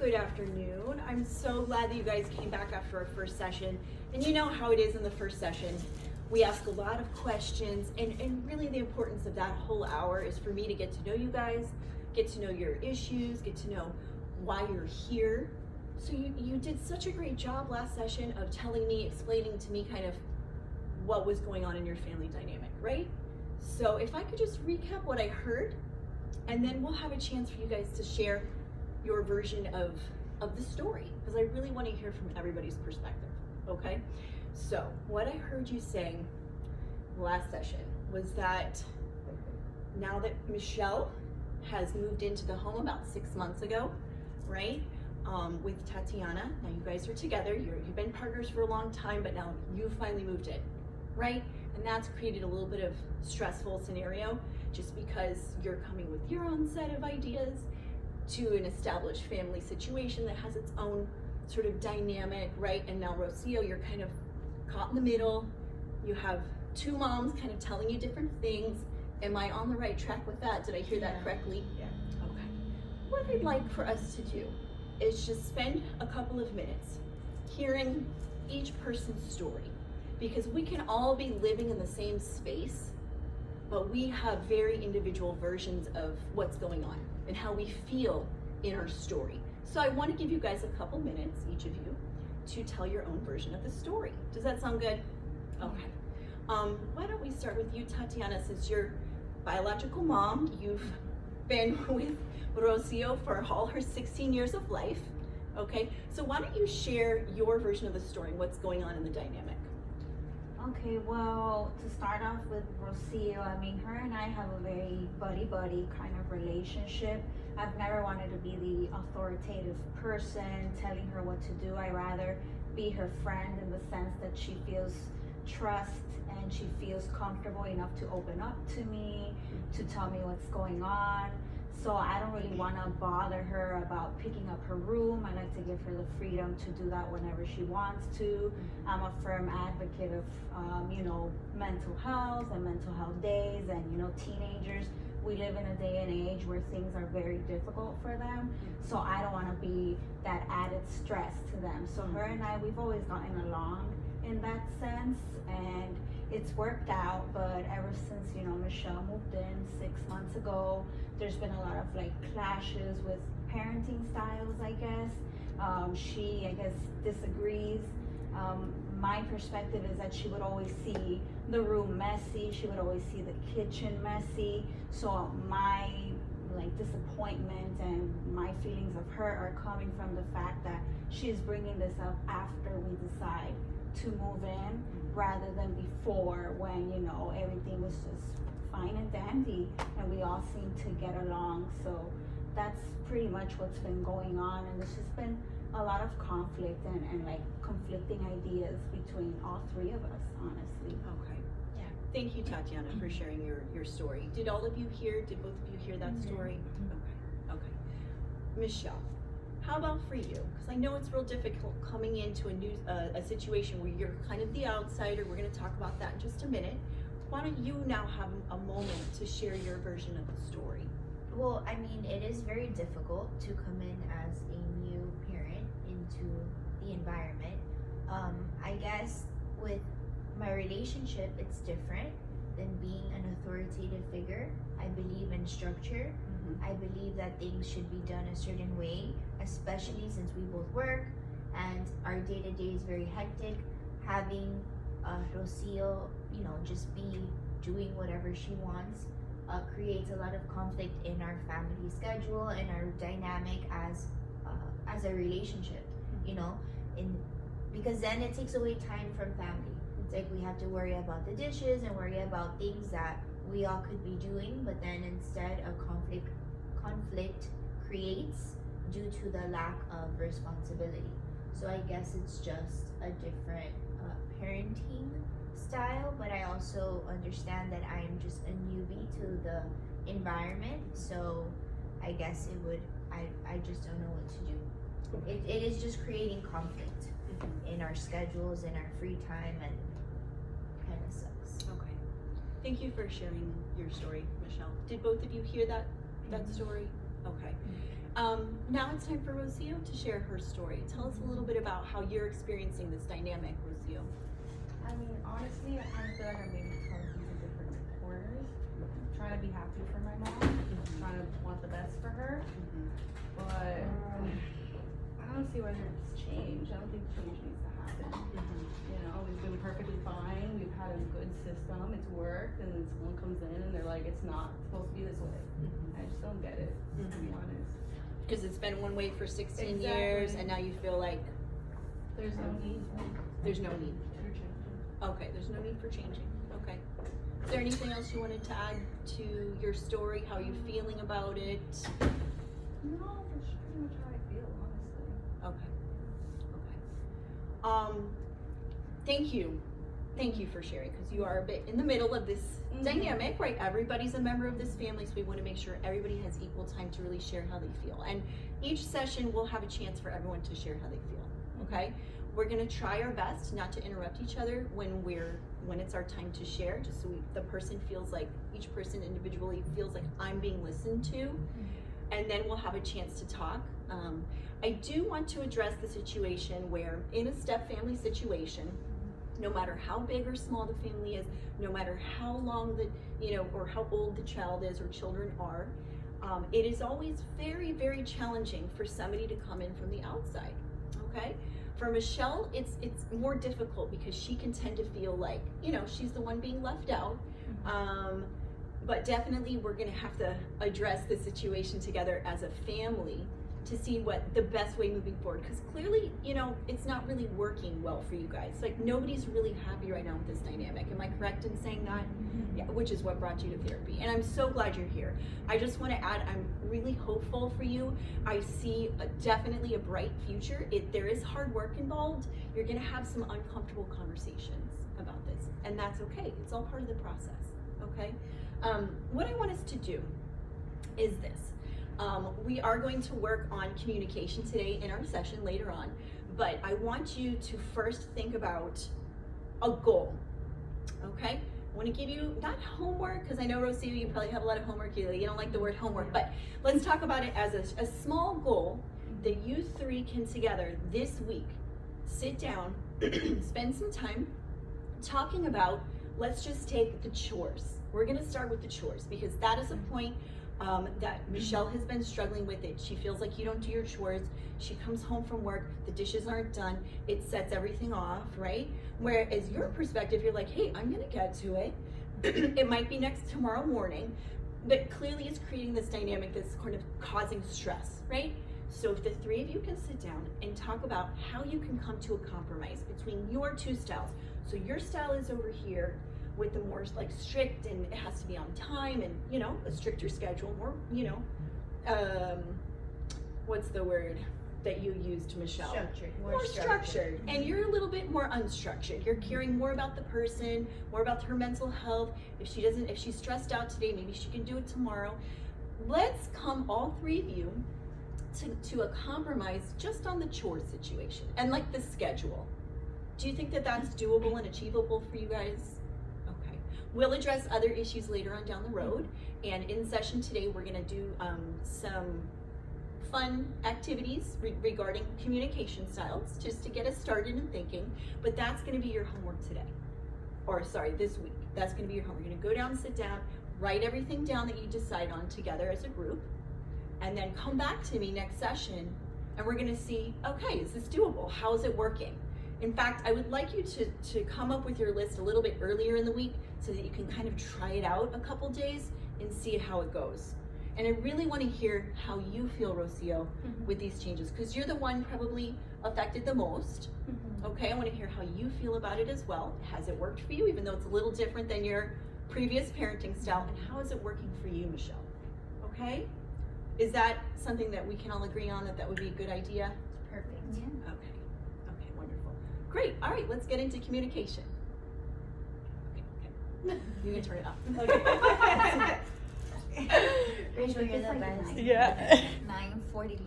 Good afternoon. I'm so glad that you guys came back after our first session. And you know how it is in the first session. We ask a lot of questions, and really the importance of that whole hour is for me to get to know you guys, get to know your issues, get to know why you're here. So you did such a great job last session of telling me, explaining to me kind of what was going on in your family dynamic, right? So if I could just recap what I heard, and then we'll have a chance for you guys to share your version of the story, because I really want to hear from everybody's perspective, okay? So what I heard you saying last session was that now that Michelle has moved into the home about 6 months ago, right? With Tatiana, now you guys are together, you've been partners for a long time, but now you finally moved in, right? And that's created a little bit of stressful scenario just because you're coming with your own set of ideas to an established family situation that has its own sort of dynamic, right? And now Rocio, you're kind of caught in the middle. You have two moms kind of telling you different things. Am I on the right track with that? Did I hear that correctly? Yeah. Okay. What I'd like for us to do is just spend a couple of minutes hearing each person's story, because we can all be living in the same space, but we have very individual versions of what's going on and how we feel in our story. So I want to give you guys a couple minutes, each of you, to tell your own version of the story. Does that sound good? Okay. Why don't we start with you, Tatiana, since you're biological mom, you've been with Rocio for all her 16 years of life, okay? So why don't you share your version of the story and what's going on in the dynamic? Okay, well, to start off with Rocio, I mean, her and I have a very buddy-buddy kind of relationship. I've never wanted to be the authoritative person telling her what to do. I rather be her friend in the sense that she feels trust and she feels comfortable enough to open up to me, to tell me what's going on. So I don't really want to bother her about picking up her room. I like to give her the freedom to do that whenever she wants to. I'm a firm advocate of, mental health and mental health days, and, teenagers. We live in a day and age where things are very difficult for them. So I don't want to be that added stress to them. So her and I, we've always gotten along in that sense, and it's worked out. But ever since, Michelle moved in 6 months ago, there's been a lot of clashes with parenting styles, I guess. She, I guess, disagrees. My perspective is that she would always see the room messy. She would always see the kitchen messy. So my disappointment and my feelings of her are coming from the fact that she's bringing this up after we decide to move in, rather than before, when everything was just fine and dandy and we all seem to get along. So that's pretty much what's been going on, and there's just been a lot of conflict and conflicting ideas between all three of us, honestly. Okay. Yeah. Thank you, Tatiana, for sharing your story. Did all of you hear, did both of you hear that story? Okay. Michelle, how about for you? Because I know it's real difficult coming into a situation where you're kind of the outsider. We're going to talk about that in just a minute. Why don't you now have a moment to share your version of the story? Well, I mean, it is very difficult to come in as a new parent into the environment. I guess with my relationship, it's different than being an authoritative figure. I believe in structure. I believe that things should be done a certain way, especially since we both work and our day-to-day is very hectic. Having Rocio, just be doing whatever she wants creates a lot of conflict in our family schedule and our dynamic as a relationship, because then it takes away time from family. It's like we have to worry about the dishes and worry about things that we all could be doing, but then instead a conflict creates due to the lack of responsibility. So I guess it's just a different parenting style, but I also understand that I am just a newbie to the environment, so I guess I just don't know what to do. It is just creating conflict in our schedules, in our free time, and kind of sucks. Okay. Thank you for sharing your story, Michelle. Did both of you hear that story? Okay. now it's time for Rocio to share her story. Tell us a little bit about how you're experiencing this dynamic, Rocio. I mean, honestly, I kind of feel like I'm being tugged into different corners. I'm trying to be happy for my mom, trying to want the best for her, but I don't see whether it's change. I don't think change needs to happen. You know, we've been perfectly fine. We've had a good system. It's worked, and then someone comes in and they're like, it's not supposed to be this way. I just don't get it, to be honest. Because it's been one way for 16 years, and now you feel like There's no need. there's no need. for changing. Okay, there's no need for changing. Okay. Is there anything else you wanted to add to your story? How are you feeling about it? No, that's pretty much how I feel, honestly. Okay. Thank you. Thank you for sharing, because you are a bit in the middle of this dynamic, right? Everybody's a member of this family, so we want to make sure everybody has equal time to really share how they feel. And each session will have a chance for everyone to share how they feel, okay? We're going to try our best not to interrupt each other when it's our time to share, just so the person feels like, each person individually feels like I'm being listened to, and then we'll have a chance to talk. I do want to address the situation where in a step family situation, no matter how big or small the family is, no matter how long or how old the child is or children are, it is always very, very challenging for somebody to come in from the outside, okay? For Michelle, it's more difficult because she can tend to feel like, she's the one being left out. But definitely we're gonna have to address the situation together as a family to see what the best way moving forward, because clearly, it's not really working well for you guys. Like, nobody's really happy right now with this dynamic. Am I correct in saying that? Yeah, which is what brought you to therapy. And I'm so glad you're here. I just want to add, I'm really hopeful for you. I see definitely a bright future. There is hard work involved. You're gonna have some uncomfortable conversations about this, and that's okay. It's all part of the process, okay? What I want us to do is this. We are going to work on communication today in our session later on, but I want you to first think about a goal, okay? I want to give you, not homework, because I know, Rocio, you probably have a lot of homework. You don't like the word homework, but let's talk about it as a small goal that you three can together this week sit down, spend some time talking about, let's just take the chores. We're going to start with the chores because that is a point that Michelle has been struggling with it. She feels like you don't do your chores. She comes home from work, the dishes aren't done. It sets everything off, right? Whereas your perspective, you're like, hey, I'm gonna get to it. It might be tomorrow morning, but clearly it's creating this dynamic that's kind of causing stress, right? So if the three of you can sit down and talk about how you can come to a compromise between your two styles. So your style is over here, with the more like strict and it has to be on time and a stricter schedule, more what's the word that you used, Michelle? Structured. More structured. And you're a little bit more unstructured. You're caring more about the person, more about her mental health. If she's stressed out today, maybe she can do it tomorrow. Let's come, all three of you, to a compromise just on the chores situation and like the schedule. Do you think that that's doable and achievable for you guys? We'll address other issues later on down the road, and in session today we're going to do some fun activities regarding communication styles just to get us started in thinking, but that's going to be your homework today, or sorry, this week. That's going to be your homework. You're going to go down, sit down, write everything down that you decide on together as a group, and then come back to me next session and we're going to see, okay, is this doable? How is it working? In fact, I would like you to come up with your list a little bit earlier in the week so that you can kind of try it out a couple days and see how it goes. And I really want to hear how you feel, Rocio, with these changes, because you're the one probably affected the most. Okay, I want to hear how you feel about it as well. Has it worked for you, even though it's a little different than your previous parenting style? And how is it working for you, Michelle? Okay? Is that something that we can all agree on, that would be a good idea? Perfect. Yeah. Okay, wonderful. Great, all right, let's get into communication. Okay. You can turn it up. Rachel, you're the best. Yeah. 9:40.